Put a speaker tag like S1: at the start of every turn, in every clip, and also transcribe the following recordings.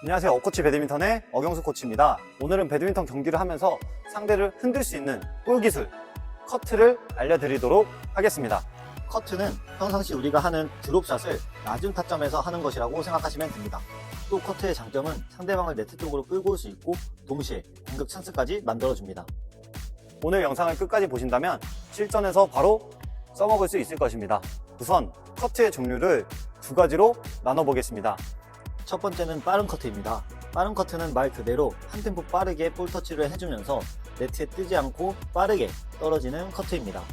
S1: 안녕하세요. 어코치 배드민턴의 어경수 코치입니다. 오늘은 배드민턴 경기를 하면서 상대를 흔들 수 있는 볼 기술, 커트를 알려드리도록 하겠습니다.
S2: 커트는 평상시 우리가 하는 드롭샷을 낮은 타점에서 하는 것이라고 생각하시면 됩니다. 또 커트의 장점은 상대방을 네트 쪽으로 끌고 올 수 있고 동시에 공격 찬스까지 만들어줍니다.
S1: 오늘 영상을 끝까지 보신다면 실전에서 바로 써먹을 수 있을 것입니다. 우선 커트의 종류를 두 가지로 나눠보겠습니다.
S2: 첫 번째는 빠른 커트입니다. 빠른 커트는 말 그대로 한 템포 빠르게 볼 터치를 해주면서 네트에 뜨지 않고 빠르게 떨어지는 커트입니다.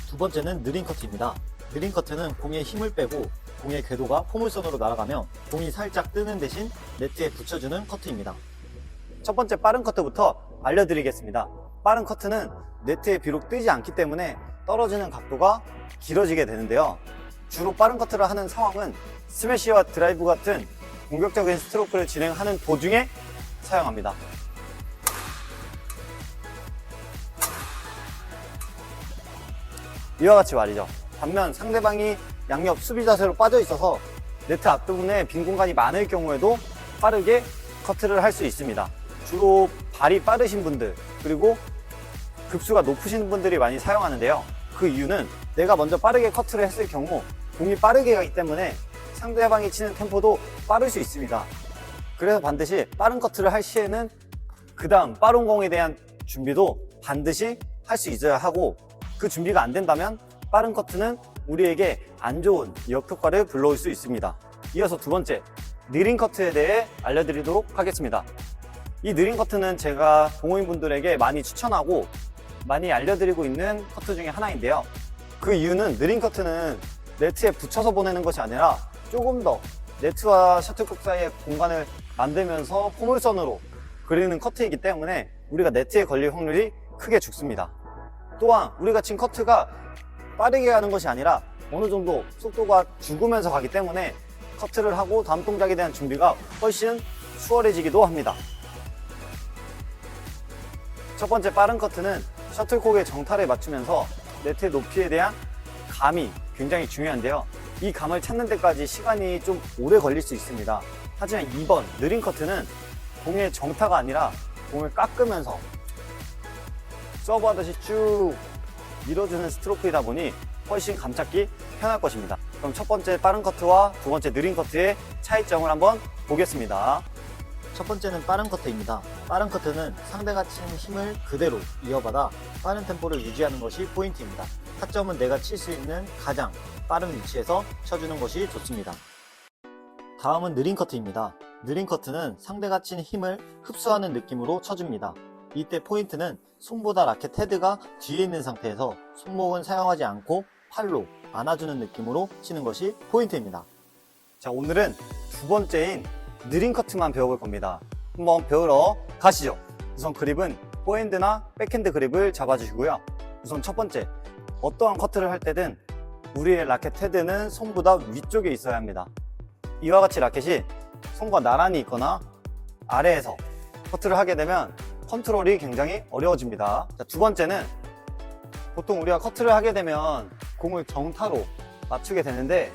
S2: 두 번째는 느린 커트입니다. 느린 커트는 공에 힘을 빼고 공의 궤도가 포물선으로 날아가며 공이 살짝 뜨는 대신 네트에 붙여주는 커트입니다.
S1: 첫 번째 빠른 커트부터 알려드리겠습니다. 빠른 커트는 네트에 비록 뜨지 않기 때문에 떨어지는 각도가 길어지게 되는데요. 주로 빠른 커트를 하는 상황은 스매시와 드라이브 같은 공격적인 스트로크를 진행하는 도중에 사용합니다. 이와 같이 말이죠. 반면 상대방이 양옆 수비 자세로 빠져 있어서 네트 앞부분에 빈 공간이 많을 경우에도 빠르게 커트를 할 수 있습니다. 주로 발이 빠르신 분들 그리고 급수가 높으신 분들이 많이 사용하는데요. 그 이유는 내가 먼저 빠르게 커트를 했을 경우 공이 빠르게 가기 때문에 상대방이 치는 템포도 빠를 수 있습니다. 그래서 반드시 빠른 커트를 할 시에는 그 다음 빠른 공에 대한 준비도 반드시 할 수 있어야 하고, 그 준비가 안 된다면 빠른 커트는 우리에게 안 좋은 역효과를 불러올 수 있습니다. 이어서 두 번째, 느린 커트에 대해 알려드리도록 하겠습니다. 이 느린 커트는 제가 동호인분들에게 많이 추천하고 많이 알려드리고 있는 커트 중에 하나인데요. 그 이유는 느린 커트는 네트에 붙여서 보내는 것이 아니라 조금 더 네트와 셔틀콕 사이의 공간을 만들면서 포물선으로 그리는 커트이기 때문에 우리가 네트에 걸릴 확률이 크게 죽습니다. 또한 우리가 친 커트가 빠르게 가는 것이 아니라 어느 정도 속도가 죽으면서 가기 때문에 커트를 하고 다음 동작에 대한 준비가 훨씬 수월해지기도 합니다. 첫 번째 빠른 커트는 셔틀콕의 정타를 맞추면서 네트의 높이에 대한 감이 굉장히 중요한데요. 이 감을 찾는 데까지 시간이 좀 오래 걸릴 수 있습니다. 하지만 2번 느린 커트는 공의 정타가 아니라 공을 깎으면서 서브하듯이 쭉 밀어주는 스트로크이다 보니 훨씬 감 찾기 편할 것입니다. 그럼 첫 번째 빠른 커트와 두 번째 느린 커트의 차이점을 한번 보겠습니다.
S2: 첫 번째는 빠른 커트입니다. 빠른 커트는 상대가 치는 힘을 그대로 이어받아 빠른 템포를 유지하는 것이 포인트입니다. 타점은 내가 칠 수 있는 가장 빠른 위치에서 쳐주는 것이 좋습니다. 다음은 느린 커트입니다. 느린 커트는 상대가 친 힘을 흡수하는 느낌으로 쳐줍니다. 이때 포인트는 손보다 라켓 헤드가 뒤에 있는 상태에서 손목은 사용하지 않고 팔로 안아주는 느낌으로 치는 것이 포인트입니다.
S1: 자, 오늘은 두 번째인 느린 커트만 배워볼 겁니다. 한번 배우러 가시죠. 우선 그립은 포핸드나 백핸드 그립을 잡아주시고요. 우선 첫 번째, 어떠한 커트를 할 때든 우리의 라켓 헤드는 손보다 위쪽에 있어야 합니다. 이와 같이 라켓이 손과 나란히 있거나 아래에서 커트를 하게 되면 컨트롤이 굉장히 어려워집니다. 자, 두 번째는 보통 우리가 커트를 하게 되면 공을 정타로 맞추게 되는데,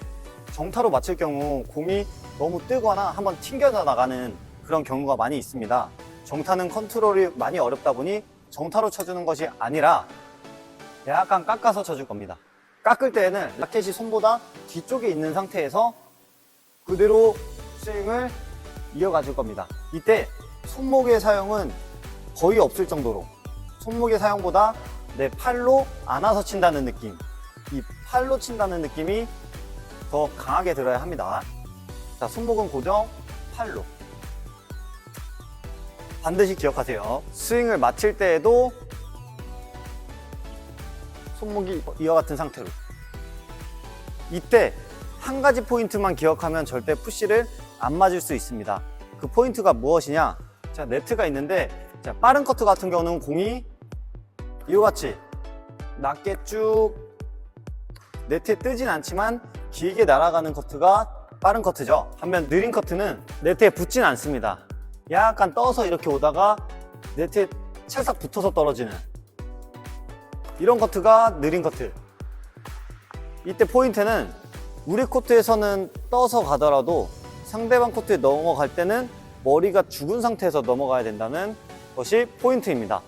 S1: 정타로 맞출 경우 공이 너무 뜨거나 한번 튕겨져 나가는 그런 경우가 많이 있습니다. 정타는 컨트롤이 많이 어렵다 보니 정타로 쳐주는 것이 아니라 약간 깎아서 쳐줄 겁니다. 깎을 때에는 라켓이 손보다 뒤쪽에 있는 상태에서 그대로 스윙을 이어가 줄 겁니다. 이때 손목의 사용은 거의 없을 정도로, 손목의 사용보다 내 팔로 안아서 친다는 느낌, 이 팔로 친다는 느낌이 더 강하게 들어야 합니다. 자, 손목은 고정, 팔로. 반드시 기억하세요. 스윙을 마칠 때에도 손목이 이와 같은 상태로. 이때 한 가지 포인트만 기억하면 절대 푸시를 안 맞을 수 있습니다. 그 포인트가 무엇이냐? 자, 네트가 있는데, 자, 빠른 커트 같은 경우는 공이 이와 같이 낮게 쭉 네트에 뜨진 않지만 길게 날아가는 커트가 빠른 커트죠. 반면 느린 커트는 네트에 붙진 않습니다. 약간 떠서 이렇게 오다가 네트에 찰싹 붙어서 떨어지는 이런 커트가 느린 커트. 이때 포인트는 우리 코트에서는 떠서 가더라도 상대방 코트에 넘어갈 때는 머리가 죽은 상태에서 넘어가야 된다는 것이 포인트입니다.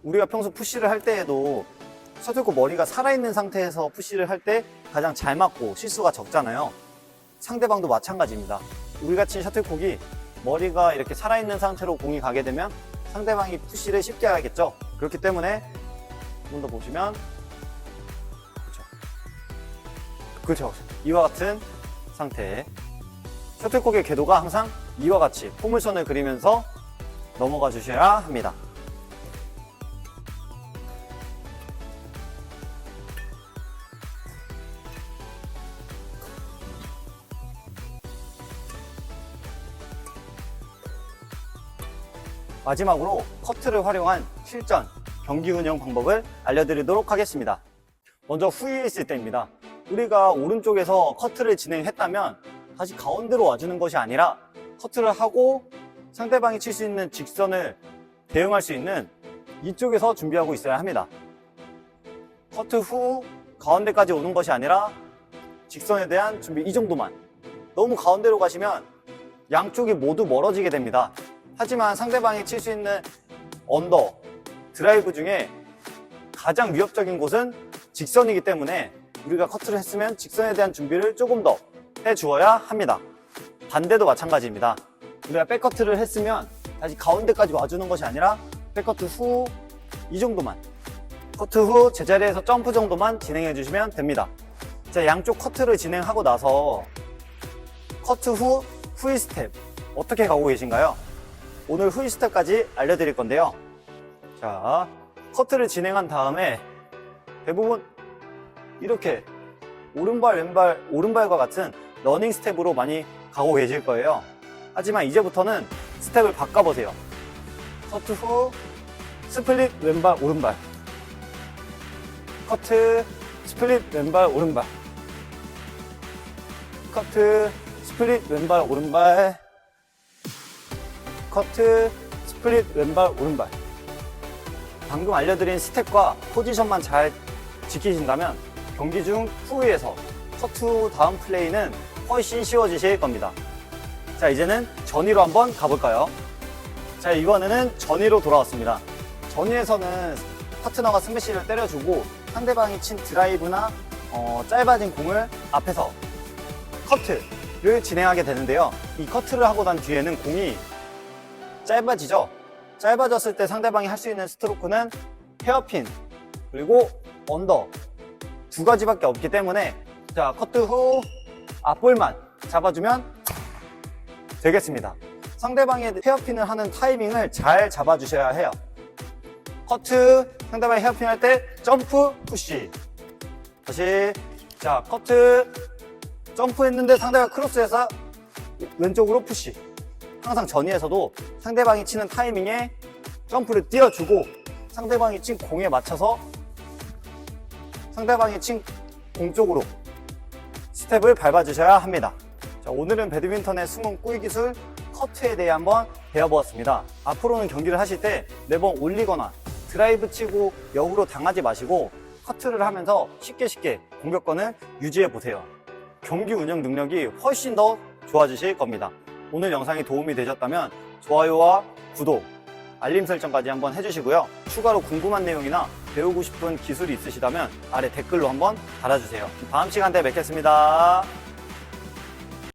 S1: 우리가 평소 푸시를 할 때에도 셔틀콕 머리가 살아있는 상태에서 푸시를 할 때 가장 잘 맞고 실수가 적잖아요. 상대방도 마찬가지입니다. 우리가 친 셔틀콕이 머리가 이렇게 살아있는 상태로 공이 가게 되면 상대방이 푸시를 쉽게 하겠죠. 그렇기 때문에 한 번 더 보시면 그렇죠. 이와 같은 상태. 셔틀콕의 궤도가 항상 이와 같이 포물선을 그리면서 넘어가 주셔야 합니다. 마지막으로 커트를 활용한 실전 경기 운영 방법을 알려드리도록 하겠습니다. 먼저 후위에 있을 때입니다. 우리가 오른쪽에서 커트를 진행했다면 다시 가운데로 와주는 것이 아니라 커트를 하고 상대방이 칠 수 있는 직선을 대응할 수 있는 이쪽에서 준비하고 있어야 합니다. 커트 후 가운데까지 오는 것이 아니라 직선에 대한 준비 이 정도만. 너무 가운데로 가시면 양쪽이 모두 멀어지게 됩니다. 하지만 상대방이 칠 수 있는 언더, 드라이브 중에 가장 위협적인 곳은 직선이기 때문에 우리가 커트를 했으면 직선에 대한 준비를 조금 더 해주어야 합니다. 반대도 마찬가지입니다. 우리가 백커트를 했으면 다시 가운데까지 와주는 것이 아니라 백커트 후 이 정도만, 커트 후 제자리에서 점프 정도만 진행해 주시면 됩니다. 자, 양쪽 커트를 진행하고 나서 커트 후 후위 스텝 어떻게 가고 계신가요? 오늘 후위 스텝까지 알려드릴 건데요. 자, 커트를 진행한 다음에 대부분 이렇게 오른발, 왼발, 오른발과 같은 러닝 스텝으로 많이 가고 계실 거예요. 하지만 이제부터는 스텝을 바꿔보세요. 커트 후 스플릿 왼발, 오른발. 커트 스플릿 왼발, 오른발. 커트 스플릿 왼발, 오른발. 커트 스플릿 왼발, 오른발. 방금 알려드린 스텝과 포지션만 잘 지키신다면 경기 중 후위에서 커트 후 다음 플레이는 훨씬 쉬워지실 겁니다. 자, 이제는 전위로 한번 가볼까요? 자, 이번에는 전위로 돌아왔습니다. 전위에서는 파트너가 스매시를 때려주고 상대방이 친 드라이브나 짧아진 공을 앞에서 커트를 진행하게 되는데요. 이 커트를 하고 난 뒤에는 공이 짧아지죠. 짧아졌을 때 상대방이 할 수 있는 스트로크는 헤어핀 그리고 언더 두 가지밖에 없기 때문에 자, 커트 후 앞볼만 잡아주면 되겠습니다. 상대방의 헤어핀을 하는 타이밍을 잘 잡아주셔야 해요. 커트, 상대방이 헤어핀 할 때 점프, 푸시. 다시 자, 커트 점프 했는데 상대가 크로스해서 왼쪽으로 푸시. 항상 전위에서도 상대방이 치는 타이밍에 점프를 띄워주고 상대방이 친 공에 맞춰서 상대방이 친 공 쪽으로 스텝을 밟아주셔야 합니다. 자, 오늘은 배드민턴의 숨은 꿀 기술 커트에 대해 한번 배워보았습니다. 앞으로는 경기를 하실 때 매번 올리거나 드라이브 치고 역으로 당하지 마시고 커트를 하면서 쉽게 공격권을 유지해보세요. 경기 운영 능력이 훨씬 더 좋아지실 겁니다. 오늘 영상이 도움이 되셨다면 좋아요와 구독, 알림 설정까지 한번 해주시고요. 추가로 궁금한 내용이나 배우고 싶은 기술이 있으시다면 아래 댓글로 한번 달아주세요. 다음 시간대에 뵙겠습니다.